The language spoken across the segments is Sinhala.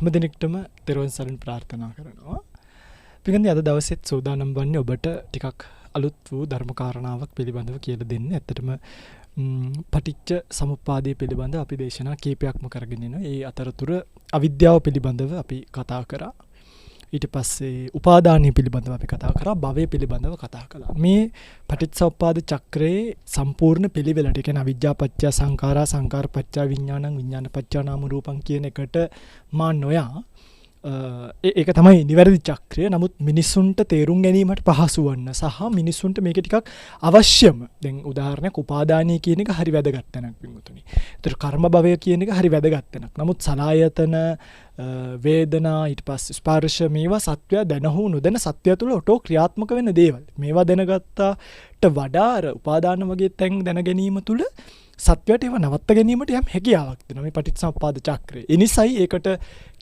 හැම දිනෙකටම තෙරුවන් සරණ ප්‍රාර්ථනා කරනවා. පිටින් අද දවසෙත් සෝදානම් වන්නේ ඔබට ටිකක් අලුත් වූ ධර්ම කාරණාවක් පිළිබඳව කියලා දෙන්න. ඇත්තටම පටිච්ච සමුප්පාදයේ පිළිබඳව අපි දේශනා කීපයක්ම කරගෙන ඉනවා. ඒ අතරතුර අවිද්‍යාව පිළිබඳව අපි කතා කරා. ඊට පස්සේ උපාදානය පිළිබඳව අපි කතා කරා. භවය පිළිබඳව කතා කළා. මේ පටිච්චසමුප්පාද චක්‍රයේ සම්පූර්ණ පිළිවෙලට කියන්නේ අවිද්‍යා පත්‍ය සංඛාරා සංඛාර පත්‍ය විඥානං විඥාන පත්‍ය නාම රූපං කියන එකට මා නොයා ඒක තමයි නිවැරදි චක්‍රය. නමුත් මිනිසුන්ට තේරුම් ගැනීමට පහසු වන්න සහ මිනිසුන්ට මේක ටිකක් අවශ්‍යම. දැන් උදාහරණයක් උපාදානීය කියන එක හරි වැදගත් තැනක් වින්තුනි. ඒතර කර්ම භවය කියන එක හරි වැදගත් තැනක්. නමුත් සලායතන වේදනා ඊට පස්සේ ස්පර්ශ මේවා සත්වය දැන හෝ නොදැන සත්වය තුළ ඔටෝ ක්‍රියාත්මක වෙන දේවල්. මේවා දැනගත්තාට වඩා අර උපාදාන වගේ තැන් දැන ගැනීම තුළ සත්වයට ඒවා නවත්ත ගැනීමට යම් හැකියාවක් දෙනවා මේ පටිච්චසමුප්පාද චක්‍රය. ඒ නිසායි ඒකට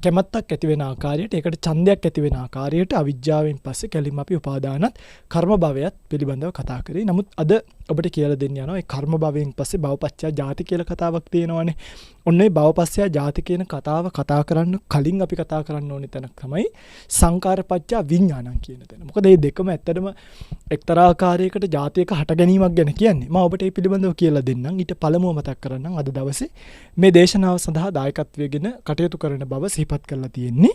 කැමැත්තක් ඇති වෙන ආකාරයට ඒකට ඡන්දයක් ඇති වෙන ආකාරයට අවිජ්ජාවෙන් පස්සේ කැලිම අපි උපාදානත් කර්ම භවයත් පිළිබඳව කතා කරේ. නමුත් අද ඔබට කියලා දෙන්න යනවා ඒ කර්ම භවයෙන් පස්සේ භවපච්චය ජාති කියලා කතාවක් තියෙනවානේ. ඔන්න ඒ භවපච්චය ජාති කියන කතාව කතා කරන්න කලින් අපි කතා කරන්න ඕනේ තැනක් තමයි සංකාරපච්චය විඥානං කියන තැන. මොකද මේ දෙකම ඇත්තටම එක්තරා ආකාරයකට ජාතියක හට ගැනීමක් ගැන කියන්නේ. මම ඔබට මේ පිළිබඳව කියලා දෙන්නම්. ඊට පළමුව මතක් කරන්නම් අද දවසේ මේ දේශනාව සඳහා දායකත්වයෙන් කටයුතු කරන බව සිහිපත් කරලා තියෙන්නේ.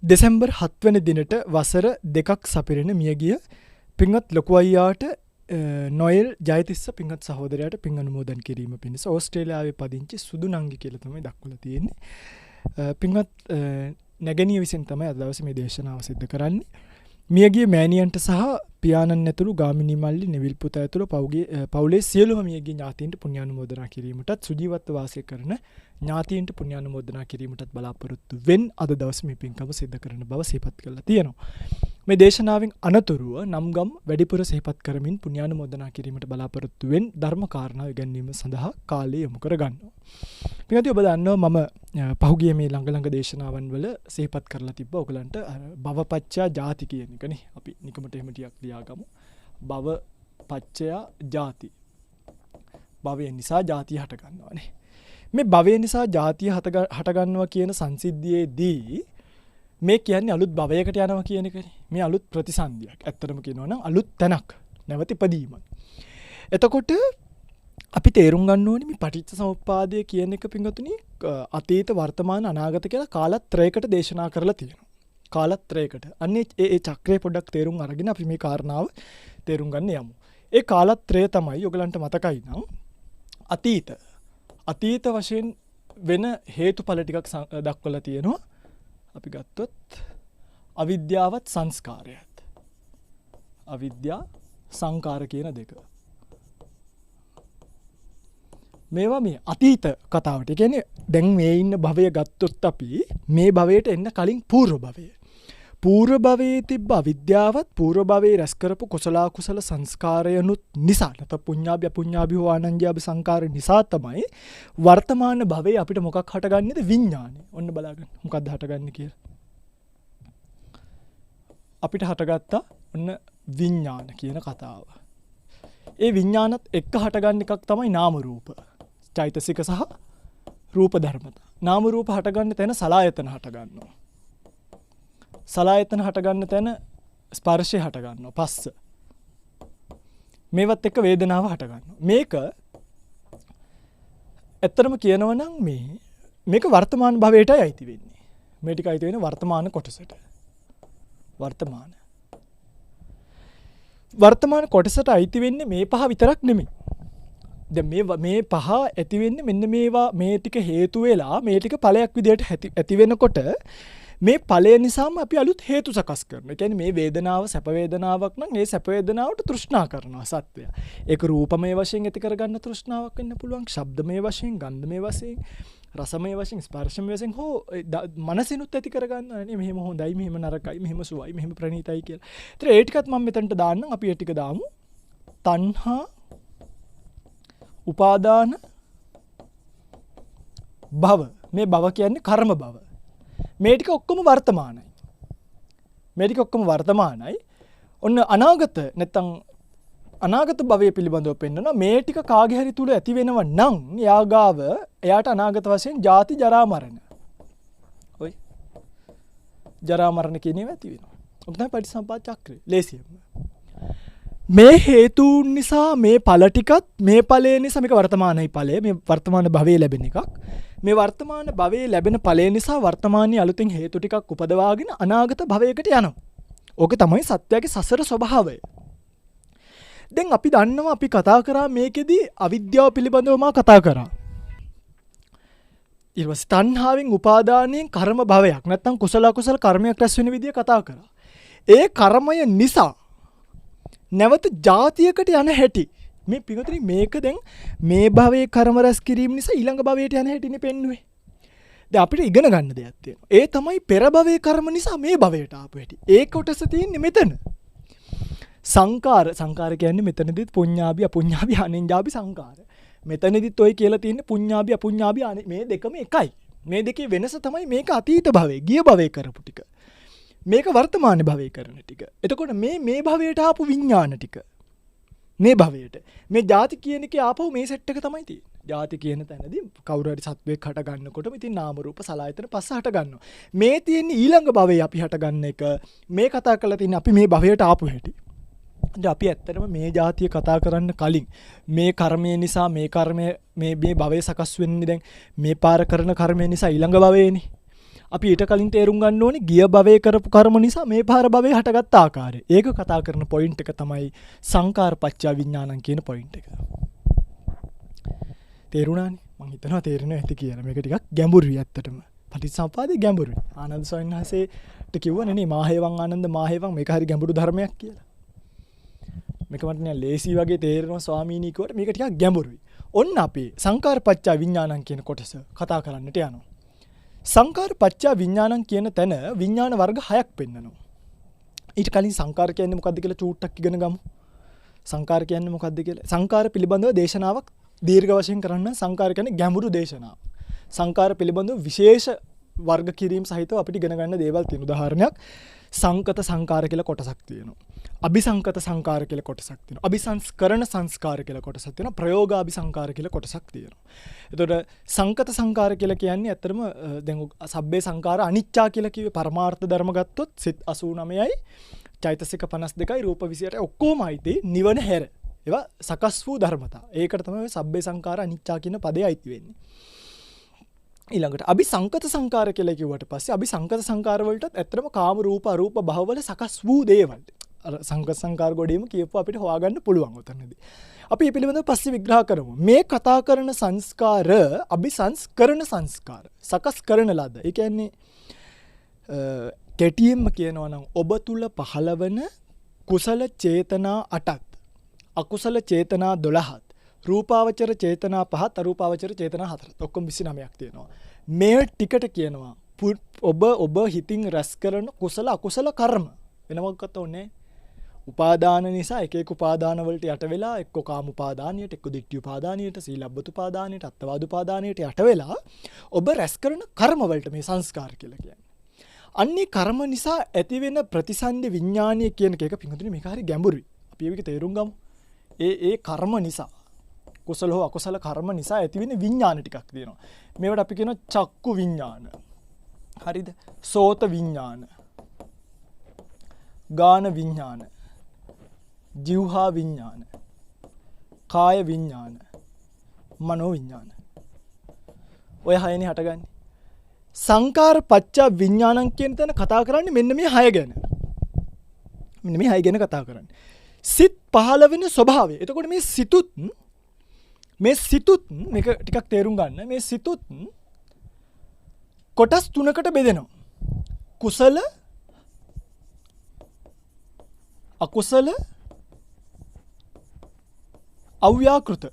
දෙසැම්බර් 7 වෙනි දිනට වසර 2ක් සපිරෙන මියගිය පින්වත් ලොකු අයියාට නොයල් ජයතිස්ස පින්වත් සහෝදරයාට පින් අනුමෝදන් කිරීම පිණිස ඕස්ට්‍රේලියාවේ පදිංචි සුදු නංගි කියලා තමයි දක්වලා තියෙන්නේ. පින්වත් නැගණිය විසින් තමයි අද දවසේ මේ දේශනාව සිදු කරන්නේ. මියගිය මෑණියන්ට සහ පියාණන් ඇතුළු ගාමිණී මල්ලි නෙවිල් පුතා ඇතුළු පවුලේ සියලුම මියගිය ඥාතීන්ට පුණ්‍යානුමෝදනා කිරීමටත් සුජීවත්ව වාසය කරන ඥාතීන්ට පුණ්‍යානුමෝදනා කිරීමටත් බලාපොරොත්තු වෙන් අද දවසේ මේ පින්කම සිදු කරන බව සිහිපත් කරලා තියෙනවා. මේ දේශනාවෙන් අනතුරුව නම්ගම් වැඩිපුර සිහිපත් කරමින් පුණ්‍යානුමෝදනා කිරීමට බලාපොරොත්තු වෙන් ධර්ම කාරණා ඉගැන්වීම සඳහා කාලය යොමු කර ගන්නවා. පින්වත්නි ඔබ දන්නවා මම පහුගිය මේ ළඟ දේශනාවන් වල සිහිපත් කරලා තිබ්බා ඔයගලන්ට භවපච්චය ජාති කියන එකනේ. අපි නිකමට එහෙම ටිකක් ලියාගමු. භවපච්චය ජාති. භවය නිසා ජාතිය හට ගන්නවානේ. මේ භවය නිසා ජාතිය හට ගන්නවා කියන සංසිද්ධියේදී මේ කියන්නේ අලුත් භවයකට යනවා කියන එකනේ. මේ අලුත් ප්‍රතිසන්දියක්. ඇත්තටම කියනවා නම් අලුත් තැනක් නැවත ඉපදීමක්. එතකොට අපි තේරුම් ගන්න ඕනේ මේ පටිච්චසමුප්පාදය කියන එක පින්වතුනි අතීත වර්තමාන අනාගත කියලා කාලත්‍රයකට දේශනා කරලා තියෙනවා. කාලත්‍රයකට. අන්නේ ඒ චක්‍රය පොඩ්ඩක් තේරුම් අරගෙන අපි මේ කාරණාව තේරුම් ගන්න යමු. ඒ කාලත්‍රය තමයි ඔයගලන්ට මතකයි නම් අතීත වශයෙන් වෙන හේතුඵල ටිකක් දක්වලා තියෙනවා. අපි ගත්තොත් අවිද්‍යාවත් සංස්කාරයත්. අවිද්‍යා සංකාර කියන දෙක. මේවා මේ අතීත කතාවට. ඒ කියන්නේ දැන් මේ ඉන්න භවය ගත්තොත් අපි මේ භවයට එන්න කලින් పూర్ව භවය. పూర్ව භවයේ තිබ්බ අවිද්‍යාවත් పూర్ව භවයේ රැස් කරපු කුසල සංස්කාරයනුත් නිසා නැත්නම් පුඤ්ඤාභි අපුඤ්ඤාභි හෝ ආනන්‍යාභි සංකාර නිසා තමයි වර්තමාන භවයේ අපිට මොකක් හටගන්නේද විඥානය. ඔන්න බලාගන්න. මොකක්ද හටගන්නේ කියලා. අපිට හටගත්තා ඔන්න විඥාන කියන කතාව. ඒ විඥානත් එක්ක හටගන්න එකක් තමයි නාම රූප. චෛතසික සහ රූප ධර්මතා. නාම රූප හටගන්න තැන සලායතන හටගන්නවා. සලායතන හටගන්න තැන ස්පර්ශය හටගන්නවා. පස්ස. මේවත් එක්ක වේදනාව හටගන්නවා. මේක ඇත්තටම කියනවා නම් මේක වර්තමාන භවයටයි අයිති වෙන්නේ. මේ ටික අයිති වෙන්නේ වර්තමාන කොටසට. වර්තමාන කොටසට අයිති වෙන්නේ මේ පහ විතරක් නෙමෙයි. දැන් මේ පහ ඇති වෙන්නේ මෙන්න මේවා මේ ටික හේතු වෙලා මේ ටික ඵලයක් විදියට ඇති වෙනකොට මේ ඵලය නිසාම අපි අලුත් හේතු සකස් කරනවා. ඒ කියන්නේ මේ වේදනාව සැප වේදනාවක් නම් ඒ සැප වේදනාවට තෘෂ්ණා කරනවා සත්වය. ඒක රූපමය වශයෙන් ඇති කරගන්න තෘෂ්ණාවක් වෙන්න පුළුවන්. ශබ්දමය වශයෙන්, ගන්ධමය වශයෙන්, රසමය වශයෙන්, ස්පර්ශමය වශයෙන් හෝ මනසිනුත් ඇති කරගන්නවා නේ. මෙහෙම හොඳයි, මෙහෙම නරකයි, මෙහෙම සුවයි, මෙහෙම ප්‍රණීතයි කියලා. ඒතර ඒ ටිකත් මම මෙතනට දාන්නම්. අපි ඒ ටික දාමු. තණ්හා, උපාදාන, භව. මේ භව කියන්නේ කර්ම භව. මේ ටික ඔක්කොම වර්තමානයි. ඔන්න අනාගත නැත්තම් අනාගත භවය පිළිබඳව පෙන්වනවා. මේ ටික කාගේ හරි තුල ඇති වෙනව නම් එයාට අනාගත වශයෙන් ජාති ජරා මරණ. ඔයි ජරා මරණ කියන ඒවා ඇති වෙනවා. ඔක තමයි පටිච්චසමුප්පාද චක්‍රය. ලේසියෙන්ම. මේ හේතුන් නිසා මේ ඵල ටිකත් මේ ඵලය නිසා මේක වර්තමානයි ඵලය. මේ වර්තමාන භවයේ ලැබෙන එකක්. මේ වර්තමාන භවයේ ලැබෙන ඵලය නිසා වර්තමානයේ අලුතෙන් හේතු ටිකක් උපදවාගෙන අනාගත භවයකට යනවා. ඕක තමයි සත්‍යයේ සසර ස්වභාවය. දැන් අපි දන්නවා අපි කතා කරා මේකෙදි අවිද්‍යාව පිළිබඳව මා කතා කරා. ඊට පස්සේ තණ්හාවෙන් උපාදානයෙන් කර්ම භවයක් නැත්නම් කුසල අකුසල කර්මයක් රැස් වෙන විදිය කතා කරා. ඒ කර්මය නිසා නැවත ජාතියකට යන හැටි මේ පිටුතුනි මේක දැන් මේ භවයේ කර්ම රැස් කිරීම නිසා ඊළඟ භවයට යන හැටිනේ පෙන්නුවේ. දැන් අපිට ඉගෙන ගන්න දෙයක් තියෙනවා. ඒ තමයි පෙර භවයේ කර්ම නිසා මේ භවයට ආපු හැටි. ඒ කොටස තියෙන්නේ මෙතන. සංකාර කියන්නේ මෙතනදිත් පුඤ්ඤාභි අපුඤ්ඤාභි අනෙන්ජාභි සංකාර. මෙතනදිත් ඔය කියලා තියෙන්නේ පුඤ්ඤාභි අපුඤ්ඤාභි මේ දෙකම එකයි. මේ දෙකේ වෙනස තමයි මේක අතීත භවයේ ගිය භවයේ කරපු ටික. මේක වර්තමාන භවයේ කරන ටික. එතකොට මේ භවයට ආපු විඥාන ටික. මේ භවයට. මේ ಜಾති කියන එකේ ආපහු මේ සෙට් එක තමයි තියෙන්නේ. ಜಾති කියන තැනදී කවුරු හරි සත්වෙක් හට ගන්නකොටම ඉතින් නාම රූප සලආයතන පස්ස හට ගන්නවා. මේ තියෙන්නේ ඊළඟ භවයේ අපි හට ගන්න එක. මේ කතා කරලා තියෙන්නේ අපි මේ භවයට ආපු හැටි. අපි ඇත්තටම මේ જાතිය කතා කරන්න කලින් මේ කර්මය නිසා මේ කර්මය මේ භවයේ සකස් වෙන්නේ දැන් මේ පාර කරන කර්මය නිසා ඊළඟ භවයේනේ. අපි ඊට කලින් තේරුම් ගන්න ඕනේ ගිය භවයේ කරපු කර්ම නිසා මේ පාර භවයේ හටගත් ආකාරය. ඒක කතා කරන පොයින්ට් එක තමයි සංකාරපච්චය විඥානං කියන පොයින්ට් එක. තේරුණානේ? මම හිතනවා තේරෙනවා ඇති කියලා. මේක ටිකක් ගැඹුරුයි ඇත්තටම. පටිච්චසමුපාදේ ගැඹුරුයි. ආනන්ද ස්වාමීන් වහන්සේට කිව්වනේ නේ මාහේවං ආනන්ද මාහේවං මේක හරි ගැඹුරු ධර්මයක් කියලා. මේක මට නිකන් ලේසි වගේ තේරෙනවා ස්වාමීනි කිව්වට මේක ටිකක් ගැඹුරුයි. ඔන්න අපි සංකාරපච්චය විඥානං කියන කොටස කතා කරන්නට යනවා. සංකාරපච්චය විඥානං කියන තැන විඥාන වර්ග 6ක් පෙන්නනවා. ඊට කලින් සංකාර කියන්නේ මොකද්ද කියලා චූට්ටක් ඉගෙන ගමු. සංකාර කියන්නේ මොකද්ද කියලා. සංකාර පිළිබඳව දේශනාවක් දීර්ඝ වශයෙන් කරන්න සංකාර කියන්නේ ගැඹුරු දේශනාවක්. සංකාර පිළිබඳව විශේෂ වර්ග කිරීම සහිතව අපිට ඉගෙන ගන්න දේවල් තියෙන උදාහරණයක් සංකත සංකාර කියලා කොටසක් තියෙනවා. අபிසංකත සංකාර කියලා කොටසක් තියෙනවා. අபிසංස්කරණ සංස්කාර කියලා කොටසක් තියෙනවා. ප්‍රයෝගාபிසංකාර කියලා කොටසක් තියෙනවා. එතකොට සංකත සංකාර කියලා කියන්නේ ඇත්තටම දැන් සබ්බේ සංකාර අනිච්චා කියලා කිව්වේ පරමාර්ථ ධර්ම ගත්තොත් සිත් 89යි චෛතසික 52යි රූප 28යි ඔක්කොමයි තේ නිවන හැර. ඒවා සකස් වූ ධර්මතා. ඒකට තමයි සබ්බේ සංකාර අනිච්චා කියන පදේ අයිති වෙන්නේ. ඊළඟට අபிසංකත සංකාර කියලා කිව්වට පස්සේ අபிසංකත සංකාර වලටත් ඇත්තටම කාම රූප අරූප භවවල සකස් වූ දේවල්. අර සංකත සංකාර ගොඩේම කියපුවා අපිට හොයාගන්න පුළුවන් උතනදී. අපි මේ පිළිබඳව පස්සේ විග්‍රහ කරමු. මේ කතා කරන සංස්කාර අபிසංස්කරණ සංස්කාර. සකස් කරන ලද. ඒ කියන්නේ කෙටියෙන්ම කියනවා නම් ඔබ තුල පහළවන කුසල චේතනා 8ත් අකුසල චේතනා 12ත් රූපාවචර චේතනා 5ත් අරූපාවචර චේතනා 4ත් ඔක්කොම 29ක් තියෙනවා. මේ ටිකට කියනවා ඔබ හිතින් රැස් කරන කුසල අකුසල කර්ම. වෙන මොකක්වත් ඕනේ. උපාදාන නිසා එක එක උපාදාන වලට යට වෙලා එක්ක කාම උපාදානියට එක්ක දිට්ඨි උපාදානියට සීලබ්බත උපාදානියට අත්වාද උපාදානියට යට වෙලා ඔබ රැස් කරන කර්ම වලට මේ සංස්කාර කියලා කියන්නේ. අන්නේ කර්ම නිසා ඇතිවෙන ප්‍රතිසන්දි විඥානීය කියන එක පිටුතුනේ මේක හරි ගැඹුරුයි. අපි ඒක තේරුම් ගමු. ඒ කර්ම නිසා කුසල හෝ අකුසල කර්ම නිසා ඇතිවෙන විඥාන ටිකක් තියෙනවා. මේවට අපි කියනවා චක්කු විඥාන. හරිද? සෝත විඥාන. ගාන විඥාන. ජීවහා විඥාන. කාය විඥාන. මනෝ විඥාන. ඔය හයනේ හටගන්නේ. සංකාර පච්ච විඥානං කියන තැන කතා කරන්නේ මෙන්න මේ හය ගැන. මෙන්න මේ හය ගැන කතා කරන්නේ. සිත් පහළ වෙන ස්වභාවය. එතකොට මේ සිතුත් මේක ටිකක් තේරුම් ගන්න. මේ සිතුත් කොටස් තුනකට බෙදෙනවා. කුසල අකුසල අව්‍යාකෘත.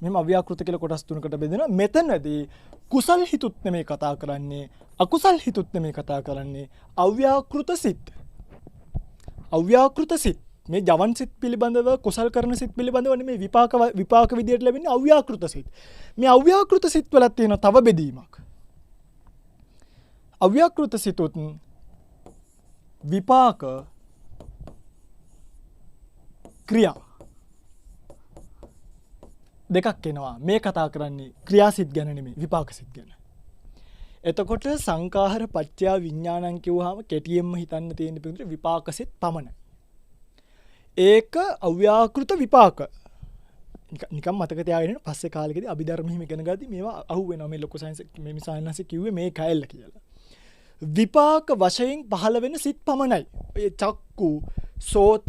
මෙහෙම අව්‍යාකෘත කියලා කොටස් තුනකට බෙදෙනවා. මෙතනදී කුසල් හිතුත් නෙමෙයි කතා කරන්නේ, අකුසල් හිතුත් නෙමෙයි කතා කරන්නේ, අව්‍යාකෘත සිත්. අව්‍යාකෘත සිත්. මේ ජවන් සිත් පිළිබඳව කුසල් කරන සිත් පිළිබඳව නෙමෙයි විපාක විදියට ලැබෙන්නේ අව්‍යාකෘත සිත්. මේ අව්‍යාකෘත සිත් වල තියෙන තව බෙදීමක්. අව්‍යාකෘත සිතුත් විපාක ක්‍රියා දෙකක් එනවා. මේ කතා කරන්නේ ක්‍රියාසිත ගැන නෙමෙයි විපාක සිත් ගැන. එතකොට සංඛාර පත්‍ය විඥානං කියුවාම කෙටියෙන්ම හිතන්න තියෙන පිටුට විපාකසෙත් පමණයි. ඒක අව්‍යාකෘත විපාක. නිකම් මතක තියාගෙන පස්සේ කාලෙකදී අභිධර්ම හිම ඉගෙන ගද්දි මේවා අහුවෙනවා. මේ ලොකු සයන්ස් මේ මිසයන්ස් කිව්වේ මේ කැලල කියලා. විපාක වශයෙන් පහළ වෙන සිත් පමණයි. ඒ චක්කු, සෝත,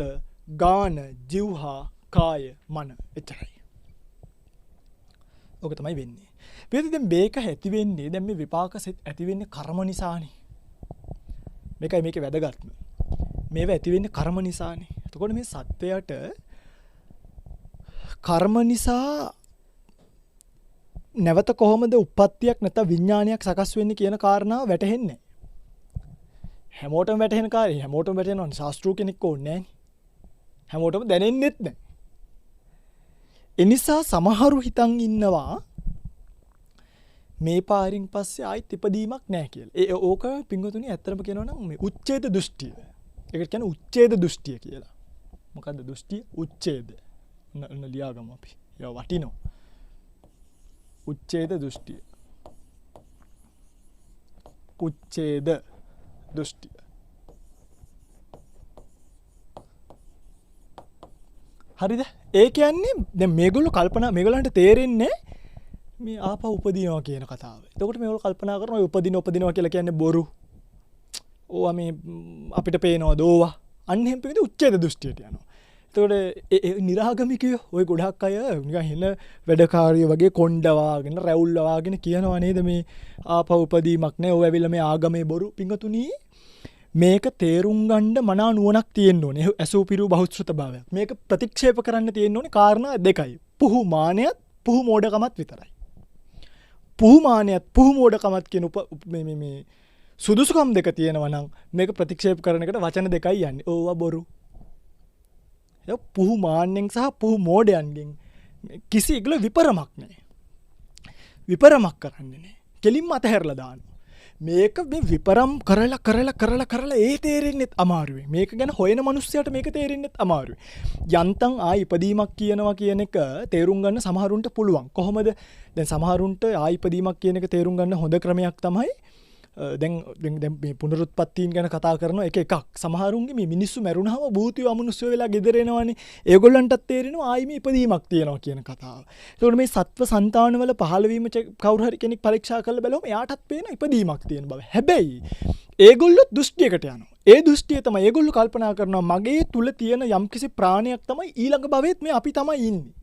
ගාන, જીවහා, කාය, මන එතරයි. ඔක තමයි වෙන්නේ. පිළිදෙ දැන් මේක ඇති වෙන්නේ දැන් මේ විපාක සිත් ඇති වෙන්නේ කර්ම නිසානේ. මේකයි මේකේ වැදගත්ම. මේව ඇති වෙන්නේ කර්ම නිසානේ. එතකොට මේ සත්වයට කර්ම නිසා නැවත කොහොමද උප්පත්තියක් නැත්නම් විඥානයක් සකස් වෙන්නේ කියන කාරණාව වැටහෙන්නේ නැහැ. හැමෝටම වැටහෙන කාර්යය හැමෝටම වැටෙනවනේ. ශාස්ත්‍රූ කෙනෙක් ඕනේ නැහැනේ. හැමෝටම දැනෙන්නෙත් නැහැ. ඒ නිසා සමහරු හිතන් ඉන්නවා මේ පාරින් පස්සේ ආයිත් ඉපදීමක් නැහැ කියලා. ඒ ඕක පිංගුතුනි ඇත්තටම කියනවා නම් මේ උච්ඡේද දෘෂ්ටිය. ඒකට කියන්නේ උච්ඡේද දෘෂ්ටිය කියලා. මොකද්ද දෘෂ්ටිය? උච්ඡේද. ලියාගමු අපි. ඒවා වටිනවා. උච්ඡේද දෘෂ්ටිය. උච්ඡේද දෘෂ්ටිය. හරිද? ඒ කියන්නේ දැන් මේගොල්ලෝ කල්පනා මේගොල්ලන්ට තේරෙන්නේ මේ ආපහු උපදිනවා කියන කතාව. එතකොට මේගොල්ලෝ කල්පනා කරනවා උපදිනවා කියලා කියන්නේ බොරු. ඕවා මේ අපිට පේනවද ඕවා? අන්න එහෙම පිළිද උච්ඡේද දෘෂ්ටියට යනවා. එතකොට ඒ නිරාගමිකයෝ ওই ගොඩක් අය නිකන් හින වැඩකාරිය වගේ කොණ්ඩවාගෙන රැවුල්වාගෙන කියනවා නේද මේ ආපහු උපදීමක් නැහැ. ඔය ඇවිල්ලා මේ ආගමේ බොරු පිංගතුණී මේක තේරුම් ගන්න මනා නුවණක් තියෙන්න ඕනේ. ඇසූ පිරු බහුශ්‍රත භාවයක්. මේක ප්‍රතික්ෂේප කරන්න තියෙන්න ඕනේ කාරණා දෙකයි. පුහු මානයත් පුහු මෝඩකමත් විතරයි. පුහු මානයත් පුහු මෝඩකමත් කියන මේ සුදුසුකම් දෙක තියෙනවා නම් මේක ප්‍රතික්ෂේප කරන එකට වචන දෙකයි යන්නේ. ඕවා බොරු. ඒ පුහු මාන්නෙන් සහ පුහු මෝඩයන්ගෙන් කිසි එකල විපරමක් නැහැ. විපරමක් කරන්නේ නැහැ. කෙලින්ම අතහැරලා දානවා. මේක මේ විපරම් කරලා ඒ තේරෙන්නෙත් අමාරුයි. මේක ගැන හොයන මිනිස්සයාට මේක තේරෙන්නෙත් අමාරුයි. යන්තම් ආයි ඉපදීමක් කියනවා කියන එක තේරුම් ගන්න සමහරුන්ට පුළුවන්. කොහොමද? දැන් සමහරුන්ට ආයි ඉපදීමක් කියන එක තේරුම් ගන්න හොඳ ක්‍රමයක් තමයි දැන් මේ පුනරුත්පත්තීන් ගැන කතා කරන එකක්. සමහරුන්ගේ මේ මිනිස්සු මැරුණාම භූතිය අමනුෂ්‍ය වෙලා ගෙදර එනවනේ. ඒගොල්ලන්ටත් තේරෙනවා ආයි මේ ඉපදීමක් තියෙනවා කියන කතාව. ඒකට මේ සත්ව సంతානවල පහළ වීම කවුරු හරි කෙනෙක් පරීක්ෂා කරලා බලුවම එයාටත් පේන ඉපදීමක් තියෙන බව. හැබැයි ඒගොල්ලෝ දෘෂ්ටියකට යනවා. ඒ දෘෂ්ටිය තමයි ඒගොල්ලෝ කල්පනා කරනවා මගේ තුල තියෙන යම්කිසි ප්‍රාණයක් තමයි ඊළඟ භවෙත් මේ අපි තමයි ඉන්නේ.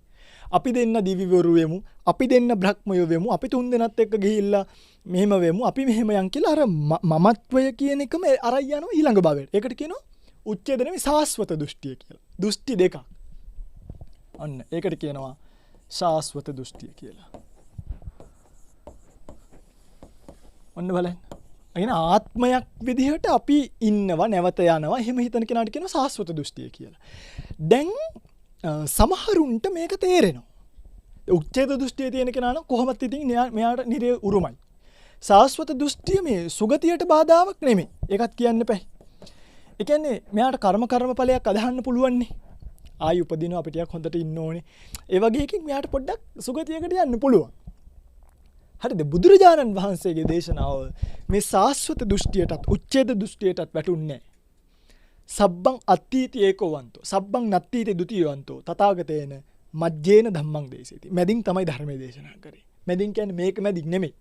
අපි දෙන්න දිවිවරු වෙමු, අපි දෙන්න බ්‍රහ්මයෝ වෙමු, අපි තුන් දෙනත් එක්ක ගිහිල්ලා මෙහෙම වෙමු, අපි මෙහෙම යන් කියලා අර මමත්වය කියන එකම අරයි යනවා ඊළඟ භවයට. ඒකට කියනවා උච්ඡේද නෙමෙයි සාස්වත දෘෂ්ටිය කියලා. දෘෂ්ටි දෙකක්. අන්න ඒකට කියනවා සාස්වත දෘෂ්ටිය කියලා. ඔන්න බලන්න. අයින ආත්මයක් විදිහට අපි ඉන්නවා නැවත යනවා එහෙම හිතන කෙනාට කියනවා සාස්වත දෘෂ්ටිය කියලා. දැන් සමහරුන්ට මේක තේරෙනවා. උච්ඡේද දෘෂ්ටිය තියෙන කෙනා නම් කොහොමත් ඉතින් මෙයාට නිරේ උරුමයි. සාස්වත දෘෂ්ටිය මේ සුගතියට බාධාවක් නෙමෙයි. ඒකත් කියන්න එපා. ඒ කියන්නේ මෙයාට කර්මඵලයක් අදහන්න පුළුවන් නේ. ආයි උපදිනවා අපි ටිකක් හොඳට ඉන්න ඕනේ. ඒ වගේ එකකින් මෙයාට පොඩ්ඩක් සුගතියකට යන්න පුළුවන්. හරිද? බුදුරජාණන් වහන්සේගේ දේශනාව මේ සාස්වත දෘෂ්ටියටත් උච්ඡේද දෘෂ්ටියටත් වැටුන්නේ නැහැ. සබ්බං අත්ථීති ඒකවන්තෝ සබ්බං නත්ථීති ဒ ුතියවන්තෝ තථාගතේන මජ්ජේන ධම්මං දේශේති. මැදින් තමයි ධර්මයේ දේශනා කරේ. මැදින් කියන්නේ මේක මැදින් නෙමෙයි.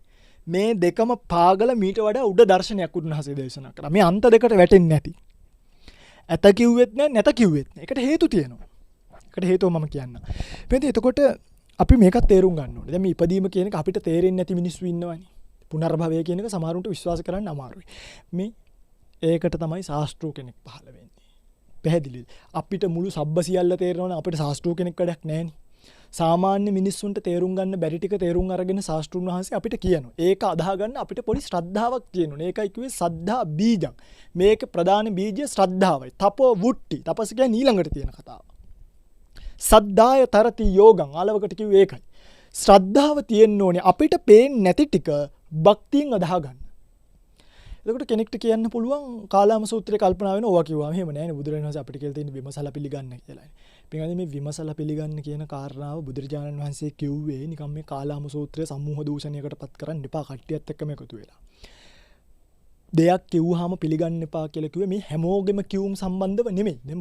මේ දෙකම පාගල මීට වඩා උඩ දර්ශනයක් උන්වහන්සේ දේශනා කරා. මේ අන්ත දෙකට වැටෙන්නේ නැති. ඇත කිව්වෙත් නැහැ නැත කිව්වෙත් නැහැ. ඒකට හේතු තියෙනවා. ඒකට හේතුව මම කියන්නම්. මෙතන එතකොට අපි මේකත් තේරුම් ගන්න ඕනේ. දැන් මේ ඉපදීම කියන එක අපිට තේරෙන්නේ නැති මිනිස්සු ඉන්නවනේ. පුනර්භවය කියන එක සමහරුන්ට විශ්වාස කරන්න අමාරුයි. මේ ඒකට තමයි ශාස්ත්‍රූ කෙනෙක් පහළ වෙන්නේ. පැහැදිලිද? අපිට මුළු සබ්බ සියල්ල තේරෙනවනේ අපිට ශාස්ත්‍රූ කෙනෙක් වැඩක් නැහැනේ. සාමාන්‍ය මිනිස්සුන්ට තේරුම් ගන්න බැරි ටික තේරුම් අරගෙන ශාස්ත්‍රුන් වහන්සේ අපිට කියනවා. ඒක අදාහ ගන්න අපිට පොඩි ශ්‍රද්ධාවක් තියෙනවා. ඒකයි කිව්වේ සද්ධා බීජං. මේක ප්‍රධාන බීජය ශ්‍රද්ධාවයි. තපෝ වුට්ටි. තපස් කියන්නේ ඊළඟට තියෙන කතාව. සද්ධාය තරති යෝගං. ආලවකට කිව්වේ ඒකයි. ශ්‍රද්ධාව තියෙන්න ඕනේ. අපිට පේන්නේ නැති ටික භක්තියෙන් අදාහ ගන්න. එතකොට කෙනෙක්ට කියන්න පුළුවන් කාලාම සූත්‍රයේ කල්පනා වෙන ඕවා කිව්වම එහෙම නෑනේ බුදුරජාණන් වහන්සේ අපිට කියලා තියෙන විමසලා පිළිගන්න කියලානේ. පින්වත්නි මේ විමසලා පිළිගන්න කියන කාරණාව බුදුරජාණන් වහන්සේ කිව්වේ නිකම් මේ කාලාම සූත්‍රයේ සමූහ දූෂණයකට පත් කරන්න එපා කට්ටියත් එක්කම එකතු වෙලා. දෙයක් කිව්වහම පිළිගන්න එපා කියලා කිව්වේ මේ හැමෝගෙම කිව්ම් සම්බන්ධව නෙමෙයි. දැන්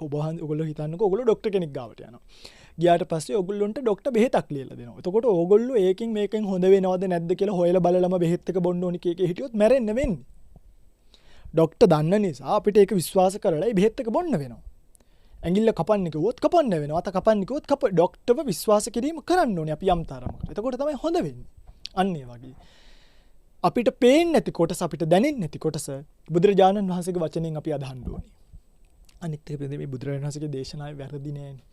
ඔයගොල්ලෝ හිතන්නකෝ ඔයගොල්ලෝ ડોක්ටර් කෙනෙක් ගාවට යනවා. ගියාට පස්සේ ඔයගොල්ලොන්ට ડોක්ටර් බෙහෙතක් ලියලා දෙනවා. එතකොට ඕගොල්ලෝ ඒකෙන් මේකෙන් හොඳ වෙනවද නැද්ද කියලා හොයලා බලලම බෙහෙත් එක බොන්න ඕනි කීකේ හිටියොත් මැරෙන්න වෙන්නේ. ડોක්ටර් දන්න නිසා අපිට ඒක විශ්වාස කරලා මේ බෙහෙත් එක බොන්න වෙනවා. ඇඟිල්ල කපන්න කිව්වොත් කපන්න වෙනවා. අත කපන්න කිව්වොත් ડોක්ටර්ව විශ්වාස කිරීම කරන්න ඕනේ අපි යම් තරමකට. එතකොට තමයි හොඳ වෙන්නේ. අන්න ඒ වගේ. අපිට පේන්නේ නැති කොටස අපිට දැනෙන්නේ නැති කොටස බුදුරජාණන් වහන්සේගේ වචනෙන් අපි අදහන්න ඕනේ. අනිත් එක මේ බුදුරජාණන් වහන්සේගේ දේශනාවේ වැරදි නෑනේ.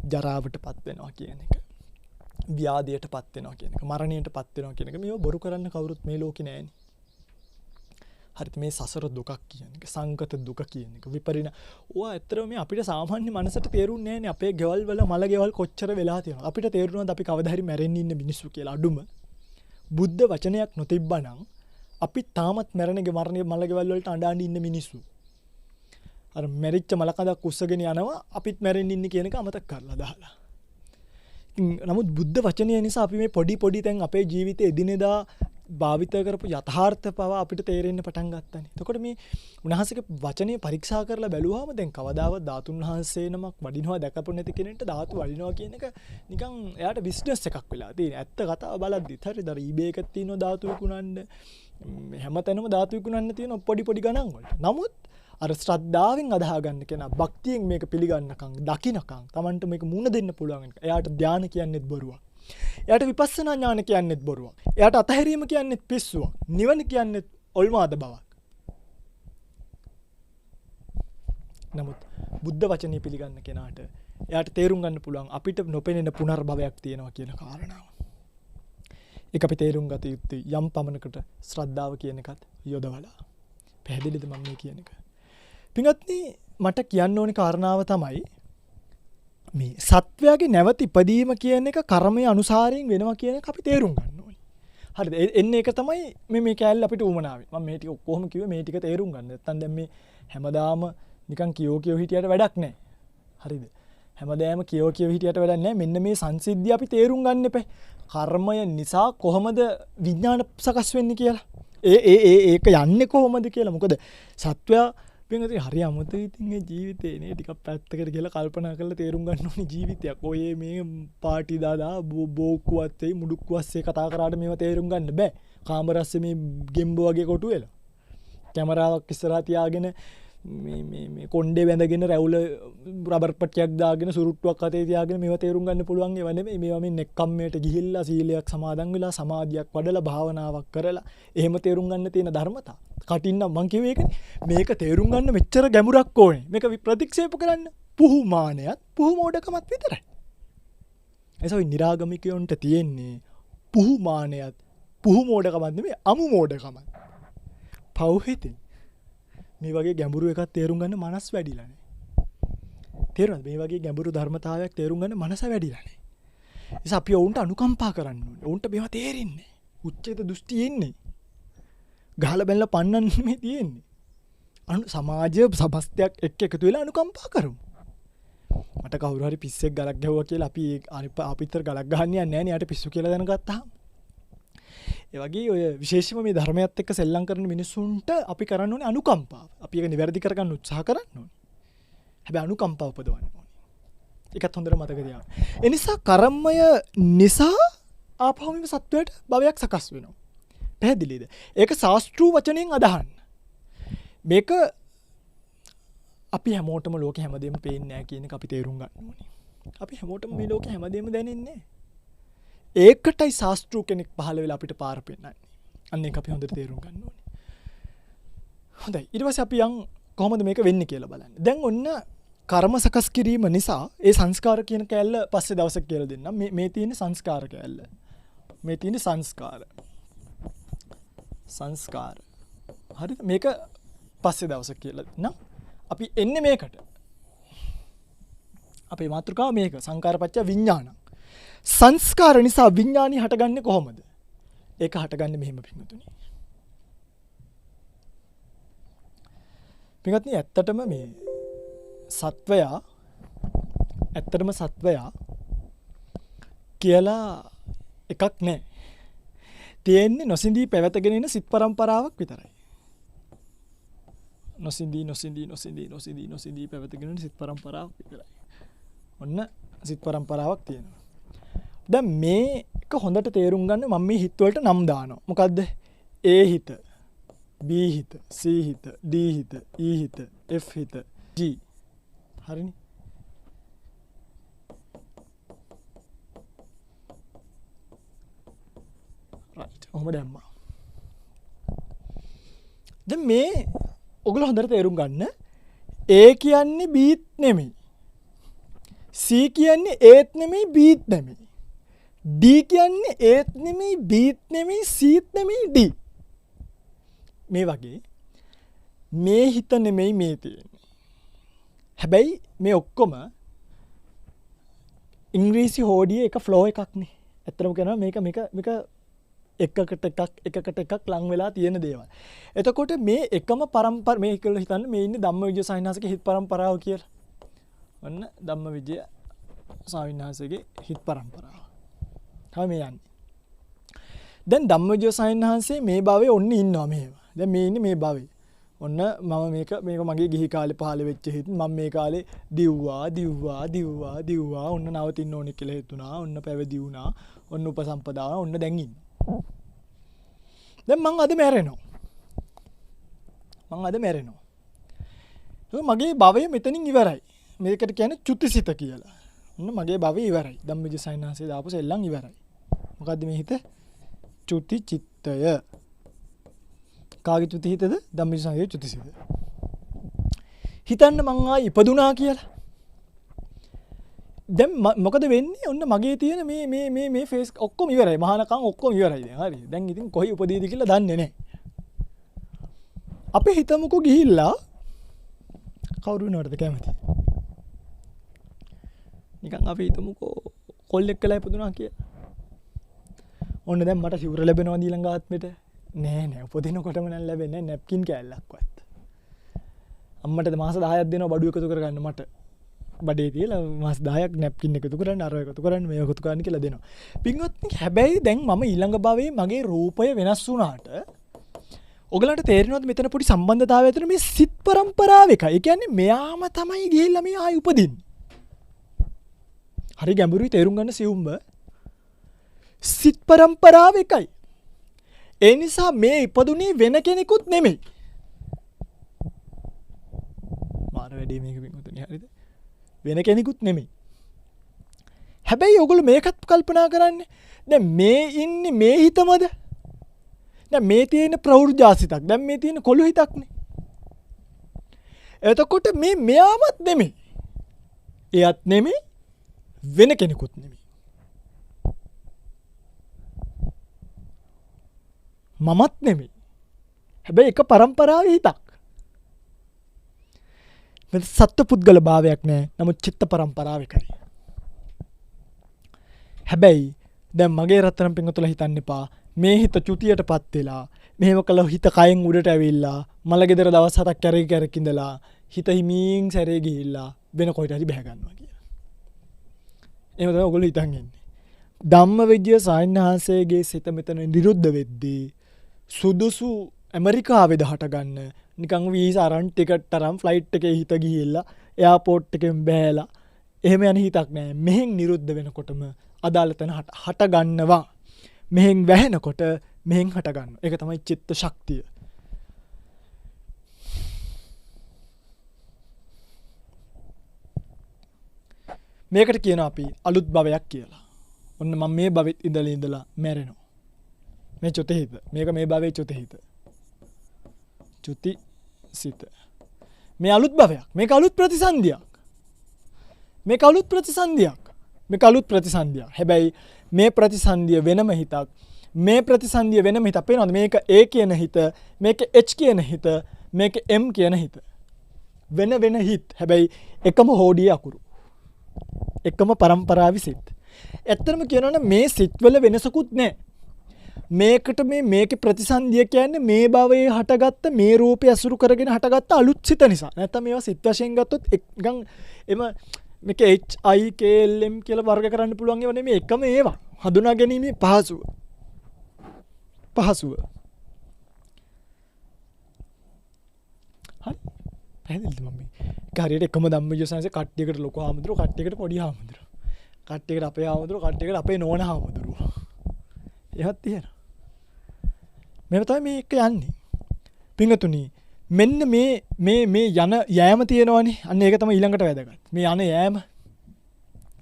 ජරාවටපත් වෙනවා කියන එක. ව්‍යාධියටපත් වෙනවා කියන එක. මරණයටපත් වෙනවා කියන එක. මේව බොරු කරන්න කවුරුත් මේ ලෝකේ නෑනේ. හරිද මේ සසර දුකක් කියන එක, සංකත දුක කියන එක, විපරිණාම. ඕවා ඇත්තටම මේ අපිට සාමාන්‍ය මනසට තේරුන්නේ නෑනේ. අපේ ගෙවල් වල මල ගෙවල් කොච්චර වෙලා තියෙනවද? අපිට තේරුණාද අපි කවදා හරි මැරෙන්න ඉන්න මිනිස්සු කියලා අඩුම. බුද්ධ වචනයක් නොතිබ්බනම් අපි තාමත් මරණගේ මල ගෙවල් වලට අඬාඬ ඉන්න මිනිස්සු. අර මැරිච්ච මලකඳක් උස්සගෙන යනවා අපිත් මැරෙන්න ඉන්නේ කියන එක අමතක කරලා දාලා. නමුත් බුද්ධ වචනය නිසා අපි මේ පොඩි තැන් අපේ ජීවිතේ එදිනෙදා භාවිත කරපු යථාර්ථ පව අපිට තේරෙන්න පටන් ගත්තානේ. එතකොට මේ උන්වහන්සේගේ වචනේ පරීක්ෂා කරලා බැලුවාම දැන් කවදාවත් ධාතුන් වහන්සේ නමක් වඩිනවා දැකපො නැති කෙනෙක්ට ධාතු වඩිනවා කියන එක නිකන් එයාට බිස්නස් එකක් වෙලා තියෙන. ඇත්ත කතාව බලද්දිත් හරිද? අර eBay එකක් තියෙනවා ධාතු විකුණන්න. හැමතැනම ධාතු විකුණන්න තියෙන පොඩි ගණන් වලට. නමුත් අර ශ්‍රද්ධාවෙන් අදහා ගන්න කෙනා භක්තියෙන් මේක පිළිගන්නකම් දකින්නකම් Tamanට මේක මුණ දෙන්න පුළුවන්. එයාට ධානය කියන්නේත් බොරුවක්. එයාට විපස්සනා ඥාන කියන්නේත් බොරුවක්. එයාට අතහැරීම කියන්නේත් පිස්සුවක්. නිවන කියන්නේත් ඔල්මාද බවක්. නමුත් බුද්ධ වචනේ පිළිගන්න කෙනාට එයාට තේරුම් ගන්න පුළුවන් අපිට නොපෙනෙන පුනර්භවයක් තියෙනවා කියන කාරණාව. ඒක අපි තේරුම් ගත යුත්තේ යම් පමණකට ශ්‍රද්ධාව කියන එකත් යොදවලා. පැහැදිලිද මම මේ කියන එක? පින්වත්නි මට කියන්න ඕනේ කාරණාව තමයි මේ සත්වයාගේ නැවත ඉපදීම කියන එක කර්මයේ අනුසාරයෙන් වෙනවා කියන එක අපි තේරුම් ගන්න ඕනේ. හරිද? එන්නේ ඒක තමයි මේ කැලේ අපිට උමනාවේ. මම මේ ටික ඔක්කොම කිව්වේ මේ ටික තේරුම් ගන්න. නැත්තම් දැන් මේ හැමදාම නිකන් කියෝ හිටියට වැඩක් නැහැ. හරිද? හැමදාම කියෝ හිටියට වැඩක් නැහැ. මෙන්න මේ සංසිද්ධිය අපි තේරුම් ගන්න එපේ. කර්මය නිසා කොහොමද විඥාන සකස් වෙන්නේ කියලා. ඒක යන්නේ කොහොමද කියලා. මොකද සත්වයා පින්වත්නි හරි අමුතුයි ඉතින් මේ ජීවිතේ නේ ටිකක් පැත්තකට ගිහලා කල්පනා කරලා තේරුම් ගන්න ඕනේ ජීවිතයක්. ඔය මේ පාටි දාදා බෝක්කුවත් වෙයි මුඩුක්කුවත් සේ කතා කරාට මේව තේරුම් ගන්න බෑ. කාමරස්සේ මේ ගෙම්බෝ වගේ කොටු වෙලා. කැමරාවක් ඉස්සරහා තියාගෙන මේ කොණ්ඩේ වැඳගෙන රැවුල රබර් පටියක් දාගෙන සුරුට්ටුවක් අතේ තියාගෙන මේව තේරුම් ගන්න පුළුවන් ඒවා නෙමෙයි. මේවා මේ නෙක්කම්මයට ගිහිල්ලා සීලයක් සමාදන් වෙලා සමාධියක් වඩලා භාවනාවක් කරලා එහෙම තේරුම් ගන්න තියෙන ධර්මතා. කටින්නම් මං කිව්වේ ඒකනේ. මේක තේරුම් ගන්න මෙච්චර ගැඹුරක් ඕනේ. මේක ප්‍රතික්ෂේප කරන්න පුහු මානයත් පුහු මෝඩකමත් විතරයි. එසොයි නිරාගමිකයන්ට තියෙන්නේ පුහු මානයත් පුහු මෝඩකමත් නෙමෙයි අමු මෝඩකමත්. පව් හිතින් මේ වගේ ගැඹුරු එකක් තේරුම් ගන්න මනස් වැඩිලා නැහැ. තේරුණාද? මේ වගේ ගැඹුරු ධර්මතාවයක් තේරුම් ගන්න මනස වැඩිලා නැහැ. ඒ නිසා අපි ඔවුන්ට අනුකම්පා කරන්න ඕනේ. ඔවුන්ට මේවා තේරෙන්නේ. උච්චේත දෘෂ්ටි එන්නේ. ගහලා බැලලා පන්නන්න මේ තියෙන්නේ. සමාජය සමස්තයක් එක්ක එකතු වෙලා අනුකම්පා කරමු. මට කවුරු හරි පිස්සෙක් ගලක් ගැහුවා කියලා අපි අපිතර ගලක් ගහන්න යන්නේ නැහැ නේ. යාට පිස්සු කියලා දැනගත්තාම. ඒ වගේ ඔය විශේෂම මේ ධර්මයත් එක්ක සෙල්ලම් කරන මිනිස්සුන්ට අපි කරන්න ඕනේ අනුකම්පාව. අපි ඒක නිවැරදි කරගන්න උත්සාහ කරන්න ඕනේ. හැබැයි අනුකම්පාව උපදවන්න ඕනේ. ඒකත් හොඳට මතක තියාගන්න. ඒ නිසා කර්මය නිසා ආපහු මේ සත්වයට භවයක් සකස් වෙනවා. පැහැදිලිද? ඒක ශාස්ත්‍රීය වචනෙන් අදහන්න. මේක අපි හැමෝටම ලෝකේ හැමදේම පේන්නේ නැහැ කියන එක අපි තේරුම් ගන්න ඕනේ. අපි හැමෝටම මේ ලෝකේ හැමදේම දැනෙන්නේ නැහැ. ඒකටයි ශාස්ත්‍රීය කෙනෙක් පහළ වෙලා අපිට පාර පෙන්නන්නේ. අන්න ඒක අපි හොඳට තේරුම් ගන්න ඕනේ. හොඳයි. ඊට පස්සේ අපි යන් කොහොමද මේක වෙන්නේ කියලා බලන්න. දැන් ඔන්න කර්ම සකස් කිරීම නිසා ඒ සංස්කාර කියන කැලල පස්සේ දවසක් කියලා දෙන්නම්. මේ තියෙන සංස්කාර කැලල. මේ තියෙන සංස්කාර. හරිද? මේක පස්සේ දවසක් කියලා නම් අපි එන්නේ මේකට. අපේ මාතෘකාව මේක සංකාරපච්ච විඥාන. සංස්කාර නිසා විඥානි හටගන්නේ කොහොමද? ඒක හටගන්නේ මෙහෙම පිටුතුනි. පිටුතුනි ඇත්තටම මේ සත්වයා ඇත්තටම සත්වයා කියලා එකක් නැහැ. තියෙන්නේ නොසිඳී පැවතගෙන ඉන්න සිත් පරම්පරාවක් විතරයි. නොසිඳී පැවතගෙන ඉන්න සිත් පරම්පරාවක් විතරයි. ඔන්න සිත් පරම්පරාවක් තියෙනවා. දැන් මේක හොඳට තේරුම් ගන්න මම මේ හිත වලට නම් දානවා. මොකද්ද? A හිත, B හිත, C හිත, D හිත, E හිත, F හිත, G. හරිනේ. right. ඔහොම දැම්මා. දැන් මේ ඔයගොල්ලෝ හොඳට තේරුම් ගන්න. A කියන්නේ B නෙමෙයි. C කියන්නේ Aත් නෙමෙයි Bත් නෙමෙයි. D කියන්නේ Aත් නෙමෙයි Bත් නෙමෙයි Cත් නෙමෙයි D. මේ වගේ මේ හිත නෙමෙයි මේ තියෙන්නේ. හැබැයි මේ ඔක්කොම ඉංග්‍රීසි හෝඩියේ එක ෆ්ලෝ එකක් නේ. ඇත්තටම කියනවා මේක එකකට එකක් ලං වෙලා තියෙන දේවල්. එතකොට මේ එකම පරම්පර මේ කියලා හිතන්න මේ ඉන්නේ ධම්මවිජය සාහිණාසගේ හිත් පරම්පරාව කියලා. ඔන්න ධම්මවිජය සාහිණාසගේ හිත් පරම්පරාව. තමයි මේ යන්නේ. දැන් ධම්මවිජය සාහිණාසයේ මේ භවයේ ඔන්න ඉන්නවා මේව. දැන් මේ ඉන්නේ මේ භවයේ. ඔන්න මම මේක මගේ ගිහි කාලේ පහළ වෙච්ච හිත් මම මේ කාලේ දිව්වා ඔන්න නවතින්න ඕනේ කියලා හිතුණා. ඔන්න පැවිදි වුණා. ඔන්න උපසම්පදාව ඔන්න දැන් ඉන්නේ. දැන් මං අද මැරෙනවා. මගේ භවය මෙතනින් ඉවරයි. මේකට කියන්නේ චුතිසිත කියලා. ඔන්න මගේ භවය ඉවරයි. ධම්මවිජය සාහිණාසයේ දාපු සෙල්ලම් ඉවරයි. මොකද්ද මේ හිත? චුති චිත්තය. කාගේ චුති හිතද? ධම්මවිජය සාහිණාසයේ චුතිසිත. හිතන්න මං ආයි ඉපදුනා කියලා. දැන් මොකද වෙන්නේ? ඔන්න මගේ තියෙන මේ ෆේස් ඔක්කොම ඉවරයි. මහානකම් ඔක්කොම ඉවරයි දැන්. හරි. දැන් ඉතින් කොහි උපදීද කියලා දන්නේ නැහැ. අපි හිතමුකෝ ගිහිල්ලා කවුරු වෙනවද කැමති? නිකන් අපි හිතමුකෝ කොල්ලෙක් කියලා ඉපදුනා කියලා. ඔන්න දැන් මට සිවුර ලැබෙනවද ඊළඟ ආත්මෙට? නෑ උපදිනකොටම නම් ලැබෙන්නේ නැප්කින් කෑල්ලක්වත්. අම්මට මාස 10ක් දෙනවා බඩු එකතු කරගන්න මට. බඩේ තියලා මාස 10ක් නැප්කින් එකතු කරන්න අර එකතු කරන්න මේ එකතු කරන්න කියලා දෙනවා. පින්වත්නි හැබැයි දැන් මම ඊළඟ භවයේ මගේ රූපය වෙනස් වුණාට ඔයගලන්ට තේරෙනවද මෙතන පොඩි සම්බන්ධතාවය ඇතුළේ මේ සිත් පරම්පරාව එකයි. ඒ කියන්නේ මෙයාම තමයි ගිහිල්ලා මේ ආයි උපදින්නේ. හරි ගැඹුරුයි තේරුම් ගන්න සියුම්බ. සිත් පරම්පරාව එකයි. ඒ නිසා මේ ඉපදුනේ වෙන කෙනෙකුත් නෙමෙයි. මාර වැඩි මේක පින්වත්නි හරිද? වෙන කෙනෙකුත් නෙමෙයි. හැබැයි ඔයගොල්ලෝ මේකත් කල්පනා කරන්නේ. දැන් මේ ඉන්නේ මේ හිතමද? දැන් මේ තියෙන ප්‍රවෘජාසිතක්. දැන් මේ තියෙන කොළු හිතක්නේ. එතකොට මේ මෙයාවත් නෙමෙයි. එයත් නෙමෙයි. වෙන කෙනෙකුත් නෙමෙයි. මමත් නෙමෙයි. හැබැයි එක පරම්පරාවේ හිතක්. මෙතන සත්ව පුද්ගල භාවයක් නෑ. නමුත් චිත්ත පරම්පරාව එකයි. හැබැයි දැන් මගේ රත්තරන් පින්වතුලා හිතන්න එපා. මේ හිත චුතියටපත් වෙලා මෙහෙම කළ හිත කයෙන් උඩට ඇවිල්ලා මල ගෙදර දවස් 7ක් කැරකි ඉඳලා හිත හිමින් සැරේ ගිහිල්ලා වෙන කොයිට හරි බැහැ ගන්නවා කියලා. එහෙම තමයි ඔයගොල්ලෝ හිතන් ඉන්නේ. ධම්මවිජය සාහිණාසයේගේ සිත මෙතන නිරුද්ධ වෙද්දී සුදුසු ඇමරිකාවේ දහට ගන්න නිකන් වීසා අරන් ටිකට් අරන් ෆ්ලයිට් එකේ හිත ගිහිල්ලා එයාපෝට් එකෙන් බෑලා එහෙම යන හිතක් නෑ. මෙහෙන් නිරුද්ධ වෙනකොටම අදාළ තැන හට ගන්නවා. මෙහෙන් වැහෙනකොට මෙහෙන් හට ගන්නවා. ඒක තමයි චිත්ත ශක්තිය. මේකට කියනවා අපි අලුත් භවයක් කියලා. ඔන්න මම මේ භවෙත් ඉඳලා මැරෙනවා. මේ චුති හිත. මේක මේ භවයේ චුති හිත. චුති සිත. මේ අලුත් භවයක්. මේක අලුත් ප්‍රතිසන්දියක්. මේක අලුත් ප්‍රතිසන්දියක්. හැබැයි මේ ප්‍රතිසන්දිය වෙනම හිතක්. මේ ප්‍රතිසන්දිය වෙනම හිතක්. පේනවද? මේක A කියන හිත, මේක H කියන හිත, මේක M කියන හිත. වෙන හිත. හැබැයි එකම හෝඩියේ අකුරු. එකම පරම්පරාවේ සිත්. ඇත්තටම කියනවනම් මේ සිත්වල වෙනසකුත් නැහැ. මේකට මේකේ ප්‍රතිසන්දිය කියන්නේ මේ භවයේ හටගත්ත මේ රූපය අසුරු කරගෙන හටගත්ත අලුත් සිත නිසා. නැත්නම් මේවා සිත් වශයෙන් ගත්තොත් නිකන් එම මේක HIKLM කියලා වර්ග කරන්න පුළුවන් ඒවා නෙමෙයි එකම ඒවා. හඳුනා ගැනීමේ පහසුව. හරි. පැහැදිලිද මම මේ? කාර්යයට එකම ධම්මජෝසනසේ කට්ටියකට ලොකු ආමඳුර, කට්ටියකට පොඩි ආමඳුර. කට්ටියකට අපේ ආමඳුර, කට්ටියකට අපේ නෝන ආමඳුර. එහෙත් තියෙනවා. මේව තමයි මේක යන්නේ. පිංගතුනි මෙන්න මේ යන යෑම තියෙනවනේ. අන්න ඒක තමයි ඊළඟට වැදගත්. මේ යන යෑම.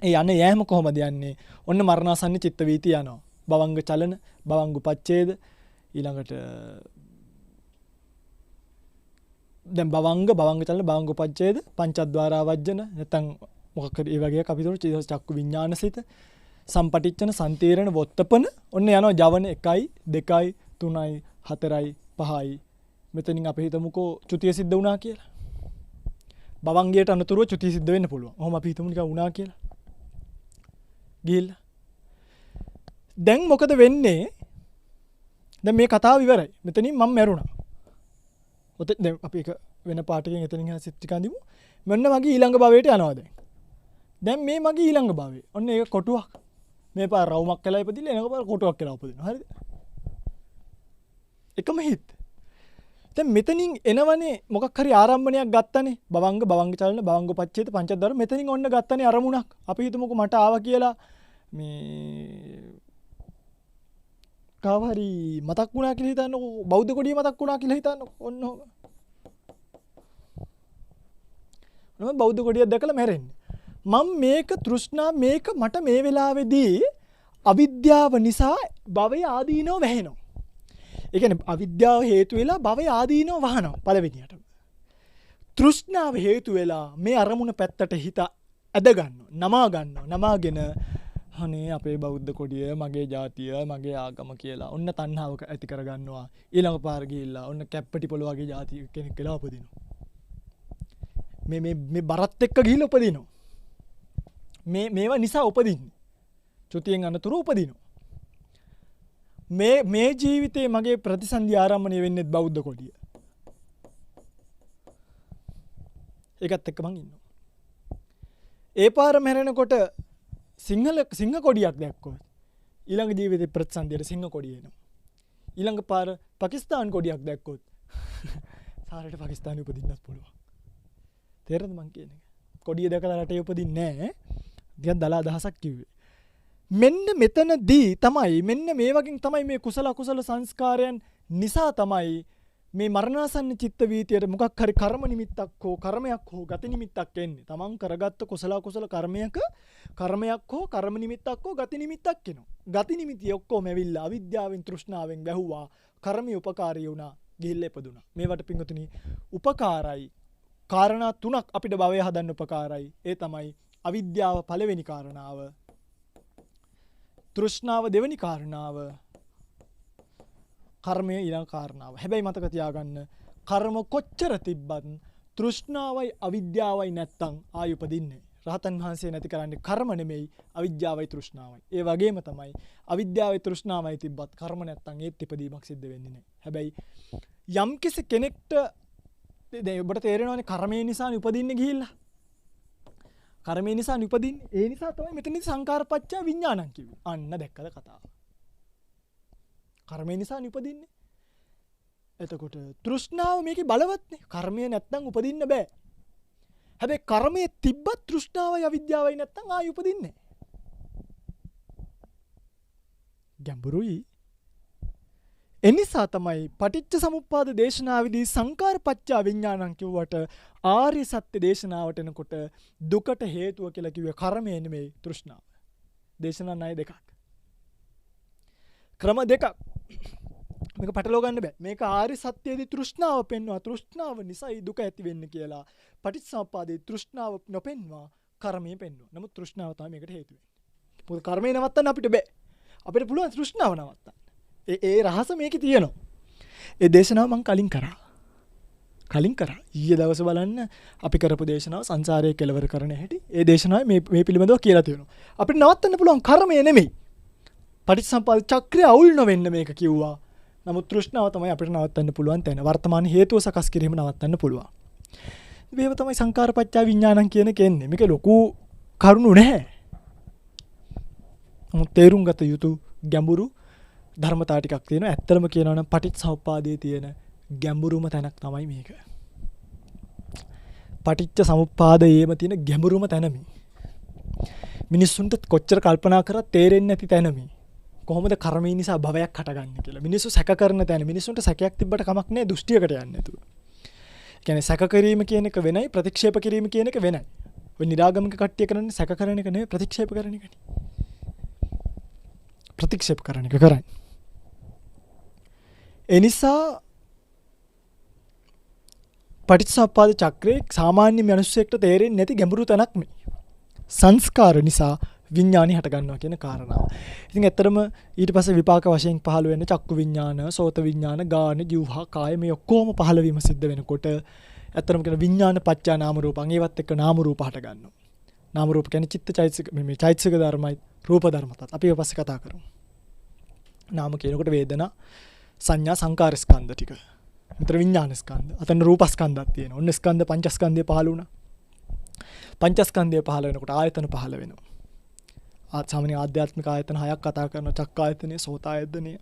ඒ යන යෑම කොහොමද යන්නේ? ඔන්න මරණාසන්න චිත්ත වීති යනවා. භවංග චලන, භවංග උපච්ඡේද ඊළඟට දැන් භවංග චලන, භවංග උපච්ඡේද, පංචද්වාරා වජ්ජන නැත්නම් මොකක් හරි ඒ වගේ කපිතුරු චක්කු විඥානසිත, සම්පටිච්ඡන, සම්තීරණ, වොත්තපන ඔන්න යනවා ජවන 1යි 2යි 3යි 4යි 5යි මෙතනින් අපි හිතමුකෝ චුතිය සිද්ධ වුණා කියලා. භවංගයට අනුතුරුව චුතිය සිද්ධ වෙන්න පුළුවන්. ඔහොම අපි හිතමු නිකන් වුණා කියලා. ගිහිල්ලා. දැන් මොකද වෙන්නේ? දැන් මේ කතාව ඉවරයි. මෙතනින් මම මැරුණා. ඔතෙන් දැන් අපි එක වෙන පාටකින් එතනින් යන සිත් ටික අඳිමු. මෙන්න මගේ ඊළඟ භවයට යනවා දැන්. දැන් මේ මගේ ඊළඟ භවය. ඔන්න ඒක කොටුවක්. මේ පාර රවුමක් කියලා ඉපදිලා එනක පාර කොටුවක් කියලා උපදිනවා. හරිද? එකම හිත්. දැන් මෙතනින් එනවනේ මොකක් හරි ආරම්භණයක් ගත්තනේ. භවංග චලන, භවංග උපච්ඡේද, පංචද්වාර මෙතනින් ඔන්න ගත්තනේ අරමුණක්. අපි හිතමුකෝ මට ආවා කියලා මේ කාව හරි මතක් වුණා කියලා හිතන්නකෝ. බෞද්ධ කොඩිය මතක් වුණා කියලා හිතන්නකෝ. ඔන්න ඔහොම. නම බෞද්ධ කොඩියක් දැකලා මැරෙන්නේ. මම මේක තෘෂ්ණා මේක මට මේ වෙලාවේදී අවිද්‍යාව නිසා භවය ආදීනව වැහෙනවා. ඒ කියන්නේ අවිද්‍යාව හේතු වෙලා භවය ආදීනව වහනවා පළවෙනියට. තෘෂ්ණාව හේතු වෙලා මේ අරමුණ පැත්තට හිත ඇද ගන්නවා, නමා ගන්නවා. නමාගෙන අනේ අපේ බෞද්ධ කොඩිය, මගේ ජාතිය, මගේ ආගම කියලා ඔන්න තණ්හාව ඇති කර ගන්නවා. ඊළඟ පාර ගිහිල්ලා ඔන්න කැප්පටි පොළ වගේ ජාති කෙනෙක් කියලා උපදිනවා. මේ බරත් එක්ක ගිහිල්ලා උපදිනවා. මේවා නිසා උපදින්නේ. චුතියෙන් අනතුරු උපදිනවා. මේ ජීවිතේ මගේ ප්‍රතිසන්දි ආරම්භණය වෙන්නේ බෞද්ධ කොඩිය. ඒකත් එක්ක මං ඉන්නවා. ඒ පාර මැරෙනකොට සිංහ කොඩියක් දැක්කොත් ඊළඟ ජීවිතේ ප්‍රතිසන්දියට සිංහ කොඩිය එනවා. ඊළඟ පාර පාකිස්තාන් කොඩියක් දැක්කොත් සාරයට පාකිස්තානෙ උපදින්නත් පුළුවන්. තේරෙනවද මං කියන්නේ? කොඩිය දැකලා රටේ උපදින්නේ නැහැ. ටිකක් දලා අදහසක් කිව්වේ. මෙන්න මෙතනදී තමයි මෙන්න මේ වගේ තමයි මේ කුසල අකුසල සංස්කාරයන් නිසා තමයි මේ මරණාසන්න චිත්ත වීතියට මොකක් හරි කර්ම නිමිත්තක් හෝ කර්මයක් හෝ ගති නිමිත්තක් එන්නේ. තමන් කරගත්ත කුසල අකුසල කර්මයක කර්මයක් හෝ කර්ම නිමිත්තක් හෝ ගති නිමිත්තක් එනවා. ගති නිමිති ඔක්කොම ඇවිල්ලා අවිද්‍යාවෙන් තෘෂ්ණාවෙන් වැහුවා. කර්මී උපකාරී වුණා. ගිහිල්ලා ඉපදුණා. මේවට පිංගුතුනි උපකාරයි කාරණා තුනක් අපිට භවය හදන්න උපකාරයි. ඒ තමයි අවිද්‍යාව පළවෙනි කාරණාව, තෘෂ්ණාව දෙවෙනි කාරණාව, කර්මය ඊළඟ කාරණාව. හැබැයි මතක තියාගන්න කර්ම කොච්චර තිබ්බත් තෘෂ්ණාවයි අවිද්‍යාවයි නැත්තම් ආයෙ උපදින්නේ. රහතන් වහන්සේ නැති කරන්නේ කර්ම නෙමෙයි අවිද්‍යාවයි තෘෂ්ණාවයි. ඒ වගේම තමයි අවිද්‍යාවයි තෘෂ්ණාවයි තිබ්බත් කර්ම නැත්තම් ඒත් ඉපදීමක් සිද්ධ වෙන්නේ නැහැ. හැබැයි යම්කිසි කෙනෙක්ට දැන් ඔබට තේරෙනවනේ කර්මය නිසා උපදින්නේ ගිහිල්ලා. කර්මය නිසා උපදින්නේ. ඒ නිසා තමයි මෙතනදී සංකාරපච්චය විඥානං කිව්වේ. අන්න දැක්කද කතාව. කර්මය නිසා උපදින්නේ. එතකොට තෘෂ්ණාව මේකේ බලවත්නේ. කර්මය නැත්තම් උපදින්න බෑ. හැබැයි කර්මයේ තිබ්බත් තෘෂ්ණාවයි අවිද්‍යාවයි නැත්තම් ආයෙ උපදින්නේ නැහැ. ගැඹුරුයි. එනිසා තමයි පටිච්ච සමුප්පාද දේශනාවේදී සංකාරපච්චය විඥානං කිව්වට ආර්ය සත්‍ය දේශනාවට එනකොට දුකට හේතුව කියලා කිව්වේ කර්මය නෙමෙයි තෘෂ්ණාව. දේශනා ණය දෙකක්. ක්‍රම දෙකක්. මේක පටලවා ගන්න බෑ. මේක ආර්ය සත්‍යයේදී තෘෂ්ණාව පෙන්වනවා. තෘෂ්ණාව නිසායි දුක ඇති වෙන්නේ කියලා. පටිච්ච සමුප්පාදයේ තෘෂ්ණාව නොපෙන්වා කර්මය පෙන්වනවා. නමුත් තෘෂ්ණාව තමයි මේකට හේතු වෙන්නේ. මොකද කර්මය නවත්තන්න අපිට බෑ. අපිට පුළුවන් තෘෂ්ණාව නවත්තන්න. ඒ රහස මේකේ තියෙනවා. ඒ දේශනාව මම කලින් කරා. ඊයේ දවසේ බලන්න අපි කරපු දේශනාව සංසාරයේ කෙලවර කරන හැටි. ඒ දේශනාවේ මේ පිළිබඳව කියලා තියෙනවා. අපිට නවත්තන්න පුළුවන් කර්මය නෙමෙයි. පටිච්චසමුප්පාද චක්‍රය අවුල් නොවෙන්න මේක කිව්වා. නමුත් තෘෂ්ණාව තමයි අපිට නවත්තන්න පුළුවන් තැන. වර්තමාන හේතුව සකස් කිරීම නවත්තන්න පුළුවන්. මේව තමයි සංකාරපච්චය විඥානං කියන කෙන්නේ. මේක ලොකු කරුණු නැහැ. තේරුම් ගත යුතු ගැඹුරු ධර්මතා ටිකක් තියෙනවා. ඇත්තටම කියනවා නම් පටිච්චසමුප්පාදයේ තියෙන ගැඹුරුම තැනක් තමයි මේක. පටිච්ච සමුප්පාදයේම තියෙන ගැඹුරුම තැන මේ. මිනිස්සුන්ට කොච්චර කල්පනා කරත් තේරෙන්නේ නැති තැන මේ. කොහොමද කර්මය නිසා භවයක් හටගන්නේ කියලා. මිනිස්සු සැක කරන තැන. මිනිස්සුන්ට සැකයක් තිබ්බට කමක් නැහැ දෘෂ්ටියකට යන්නේ නැතුව. ඒ කියන්නේ සැක කිරීම කියන එක වෙනයි ප්‍රතික්ෂේප කිරීම කියන එක වෙනයි. ඔය නිරාගමික කට්ටිය කරන්නේ සැක කරන එක නෙවෙයි ප්‍රතික්ෂේප කරන එකනේ. ප්‍රතික්ෂේප කරන එක කරන්නේ. ඒ නිසා පටිච්චසමුප්පාද චක්‍රයේ සාමාන්‍ය මිනිස්සෙක්ට තේරෙන්නේ නැති ගැඹුරු තැනක් මේ. සංස්කාර නිසා විඥානි හට ගන්නවා කියන කාරණාව. ඉතින් ඇත්තටම ඊට පස්සේ විපාක වශයෙන් පහළ වෙන චක්කු විඥාන, සෝත විඥාන, ගාන, જીවහා, කාය මේ ඔක්කොම පහළ වීම සිද්ධ වෙනකොට ඇත්තටම කියන විඥාන පත්‍යා නාම රූපං ඒවත් එක්ක නාම රූප හට ගන්නවා. නාම රූප කියන්නේ චිත්ත චෛතසික මේ චෛතසික ධර්මයි රූප ධර්මතත්. අපි ඒක පස්සේ කතා කරමු. නාම කියනකොට වේදනා, සංඥා, සංකාර ස්කන්ධ ටික. මෙතන විඥාන ස්කන්ධ. අතන රූප ස්කන්ධයක් තියෙනවා. ඔන්න ස්කන්ධ පංචස්කන්ධය පහළ වුණා. පංචස්කන්ධය පහළ වෙනකොට ආයතන පහළ වෙනවා. සාමාන්‍ය ආධ්‍යාත්මික ආයතන 6ක් කතා කරනවා. චක්කායතනය, සෝතායතනය,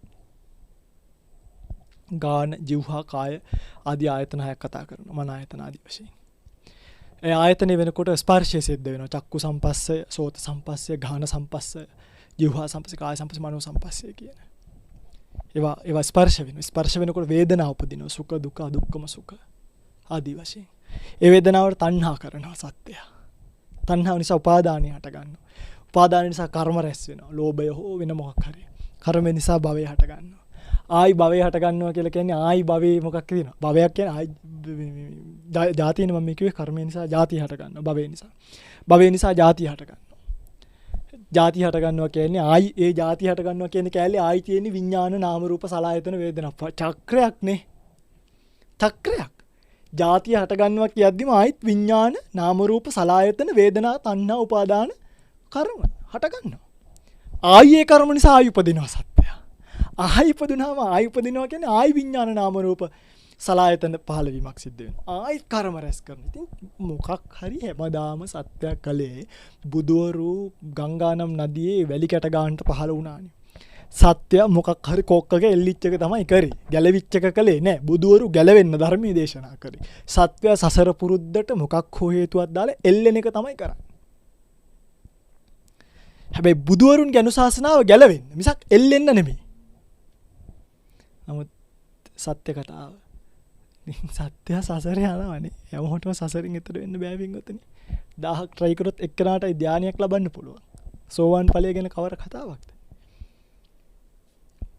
ගාන, જીවහා, කාය ආදී ආයතන 6ක් කතා කරනවා. මන ආයතන ආදී වශයෙන්. ඒ ආයතනෙ වෙනකොට ස්පර්ශය සිද්ධ වෙනවා. චක්කු සම්පස්සය, සෝත සම්පස්සය, ගාන සම්පස්සය, જીවහා සම්පස්සය, කාය සම්පස්සය, මනෝ සම්පස්සය කියන. ඒවා ස්පර්ශ වෙනවා. ස්පර්ශ වෙනකොට වේදනාව උපදිනවා. සුඛ, දුක්ඛ, අදුක්ඛම සුඛ ආදී වශයෙන්. ඒ වේදනාවට තණ්හා කරනවා සත්‍යය. තණ්හාව නිසා උපාදානිය හට ගන්නවා. උපාදාන නිසා කර්ම රැස් වෙනවා. ලෝභය හෝ වෙන මොකක් හරි. කර්ම නිසා භවය හට ගන්නවා. ආයි භවය හට ගන්නවා කියලා කියන්නේ ආයි භවයේ මොකක් කියනවා. භවයක් කියන්නේ ආයි ජාතියනේ මම කිව්වේ කර්මය නිසා ජාතිය හට ගන්නවා. භවය නිසා. භවය නිසා ජාතිය හට ගන්නවා. ජාතිය හට ගන්නවා කියන්නේ ආයි ඒ ජාතිය හට ගන්නවා කියන්නේ කැලේ ආයි තියෙන විඥාන නාම රූප සලආයතන වේදනා චක්‍රයක් නේ. චක්‍රයක්. ජාතිය හට ගන්නවා කියද්දිම ආයිත් විඥාන නාම රූප සලආයතන වේදනා තණ්හා උපාදාන කර්ම හට ගන්නවා. ආයි ඒ කර්ම නිසා ආයි උපදිනවා සත්‍යය. ආයි උපදිනාම ආයි උපදිනවා කියන්නේ ආයි විඥාන නාම රූප සලආයතන පහළ වීමක් සිද්ධ වෙනවා. ආයි කර්ම රැස් කරනවා. ඉතින් මොකක් හරි හැමදාම සත්‍යයක් කලේ බුදවරු ගංගානම් නදියේ වැලි කැට ගන්නට පහළ වුණානේ. සත්‍ය මොකක් හරි කොක්කක එල්ලිච් එක තමයි කරේ. ගැලවිච් එක කලේ නෑ. බුදවරු ගැලවෙන්න ධර්මයේ දේශනා කරේ. සත්‍ය සසර පුරුද්දට මොකක් හෝ හේතුවක් දාලා එල්ලෙන එක තමයි කරන්නේ. හැබැයි බුදවරුන්ගේ අනුශාසනාව ගැලවෙන්න මිසක් එල්ලෙන්න නෙමෙයි. නමුත් සත්‍ය කතාව සත්‍ය සසර යනවනේ. හැමෝටම සසරින් එතර වෙන්න බෑ වින්ගොතනේ. 1000ක් try කරොත් එක්කනටයි ධානයක් ලබන්න පුළුවන්. සෝවාන් ඵලය ගැන කවර කතාවක්ද?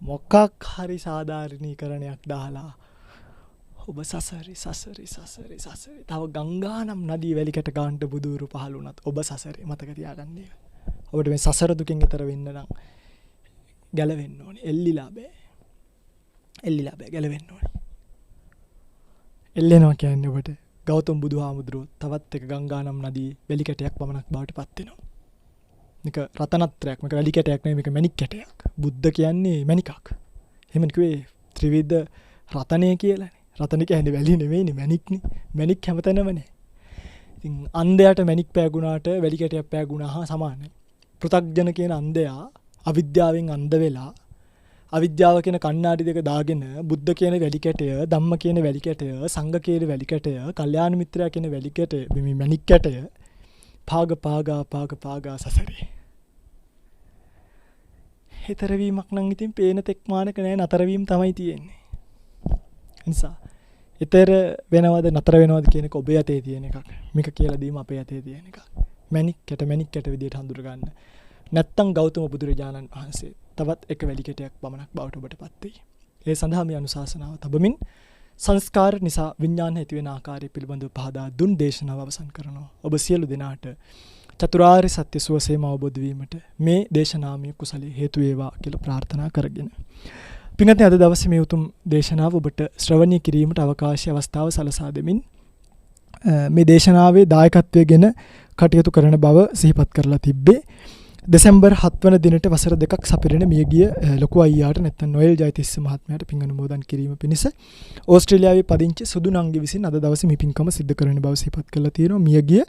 මොකක් හරි සාධාරණීකරණයක් දාලා ඔබ සසරි තව ගංගානම් නදී වැලිකට ගන්නට බුදුරු පහළ වුණත් ඔබ සසරේ මතක තියාගන්න ඒක. ඔබට මේ සසර දුකෙන් එතර වෙන්න නම් ගැලවෙන්න ඕනේ. එල්ලිලා බෑ ගැලවෙන්න ඕනේ. එල්ලෙනවා කියන්නේ ඔබට ගෞතම බුදුහාමුදුරුවෝ තවත් එක ගංගානම් නදී වැලි කැටයක් පමණක් බවට පත් වෙනවා. මේක රතනත්‍රයක්. මේක වැලි කැටයක් නෙවෙයි මේක මණික් කැටයක්. බුද්ධ කියන්නේ මණිකක්. එහෙම කිව්වේ ත්‍රිවිධ රතනය කියලානේ. රතන කියන්නේ වැලි නෙවෙයිනේ මණික්නේ. මණික් හැමතැනම නැහැ. ඉතින් අන්ධයාට මණික් පෑගුණාට වැලි කැටයක් පෑගුණා සමානයි. පෘථග්ජන කියන අන්ධයා අවිද්‍යාවෙන් අන්ධ වෙලා අවිද්‍යාව කියන කණ්ණාඩි දෙක දාගෙන බුද්ධ කියන වැලි කැටය, ධම්ම කියන වැලි කැටය, සංඝ කියන වැලි කැටය, කල්යාණ මිත්‍රයා කියන වැලි කැටය, මේ මණික් කැටය පාගා සසරේ. හිතරවීමක් නම් ඉතින් පේන තෙක් මානක නෑ නතර වීම තමයි තියෙන්නේ. නිසා ඊතර වෙනවද නතර වෙනවද කියන එක ඔබේ අතේ තියෙන එකක්. මේක කියලා දීම අපේ අතේ තියෙන එකක්. මණික් කැට විදියට හඳුර ගන්න. නැත්තම් ගෞතම බුදුරජාණන් වහන්සේ තවත් එක වැලි කැටයක් පමණක් බවට ඔබට පත් වෙයි. ඒ සඳහා මේ අනුශාසනාව තබමින් සංස්කාර නිසා විඥාන ඇති වෙන ආකාරය පිළිබඳව පහදා දුන් දේශනාව අවසන් කරනවා. ඔබ සියලු දෙනාට චතුරාර්ය සත්‍ය සුවසේම අවබෝධ වීමට මේ දේශනාමය කුසලයේ හේතු වේවා කියලා ප්‍රාර්ථනා කරගෙන. පින්වත්නි අද දවසේ මේ උතුම් දේශනාව ඔබට ශ්‍රවණය කිරීමට අවකාශය අවස්ථාව සලසා දෙමින් මේ දේශනාවේ දායකත්වයෙන් කටයුතු කරන බව සිහිපත් කරලා තිබ්බේ. දෙසැම්බර් 7 වන දිනට වසර 2ක් සපිරෙන මියගිය ලොකු අයියාට නැත්නම් නොයල් ජයතිස්ස මහත්මයාට පින් අනුමෝදන් කිරීම පිණිස ඕස්ට්‍රේලියාවේ පදිංචි සුදු නංගි විසින් අද දවසේ මේ පින්කම සිදු කරන බව සිහිපත් කරලා තියෙනවා. මියගිය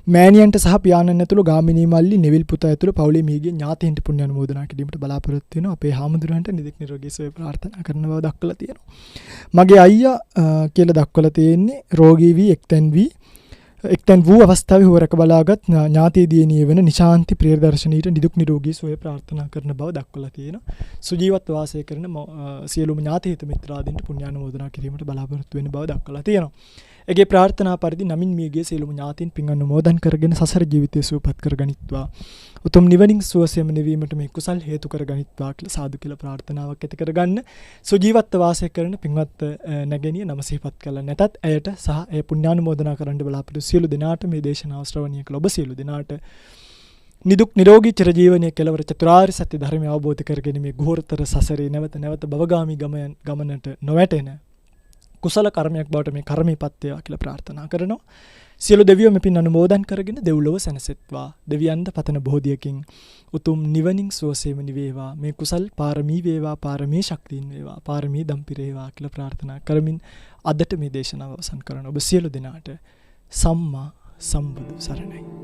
මෑණියන්ට සහ පියාණන් ඇතුළු ගාමිණී මල්ලි නෙවිල් පුතා ඇතුළු පවුලේ මියගිය ඥාතීන්ට පුණ්‍ය අනුමෝදනා කිරීමට බලාපොරොත්තු වෙනවා. අපේ හාමුදුරන්ට නිදුක් නිරෝගී සුවය ප්‍රාර්ථනා කරන බව දක්වලා තියෙනවා. මගේ අයියා කියලා දක්වලා තියෙන්නේ රෝගී වී එක්තැන් වූ අවස්ථාවේ හුවරක බලාගත් ඥාතී දියණිය වෙන නිශාන්ති ප්‍රියදර්ශනීට නිදුක් නිරෝගී සුවය ප්‍රාර්ථනා කරන බව දක්වලා තියෙනවා. සුජීවත්ව වාසය කරන සියලුම ඥාති හිත මිත්‍රාදීන්ට පුණ්‍ය අනුමෝදනා කිරීමට බලාපොරොත්තු වෙන බව දක්වලා තියෙනවා. එගේ ප්‍රාර්ථනා පරිදි නමින් මියගිය සියලුම ඥාතීන් පින් අනුමෝදන් කරගෙන සසර ජීවිතය සුවපත් කරගනිත්වා. උතුම් නිවනින් සුවසෙම නිවීමට මේ කුසල් හේතු කරගනිත්වා කියලා සාදු කියලා ප්‍රාර්ථනාවක් ඇති කරගන්න. සුජීවත්ව වාසය කරන පින්වත් නැගණිය නම සිහිපත් කළා නැතත් ඇයට සහ ඒ පුණ්‍යානුමෝදනා කරන්න බලාපොරොත්තු සියලු දෙනාට මේ දේශනාව ශ්‍රවණය කළ ඔබ සියලු දෙනාට නිදුක් නිරෝගී චිරජීවනයේ කෙලවර චතුරාර්ය සත්‍ය ධර්මය අවබෝධ කරගෙන මේ ගෝරතර සසරේ නැවත භවගාමී ගමනට නොවැටෙන කුසල කර්මයක් බවට මේ කර්මීපත් වේවා කියලා ප්‍රාර්ථනා කරනවා. සියලු දෙවියෝ මේ පින් අනුමෝදන් කරගෙන දෙව්ලොව සැනසෙත්වා. දෙවියන්ද පතන බෝධියකින් උතුම් නිවනින් සුවසේම නිවේවා. මේ කුසල් පාරමී වේවා, පාරමී ශක්තියින් වේවා, පාරමී දම්පිරේවා කියලා ප්‍රාර්ථනා කරමින් අදට මේ දේශනාව අවසන් කරන ඔබ සියලු දෙනාට සම්මා සම්බුදු සරණයි.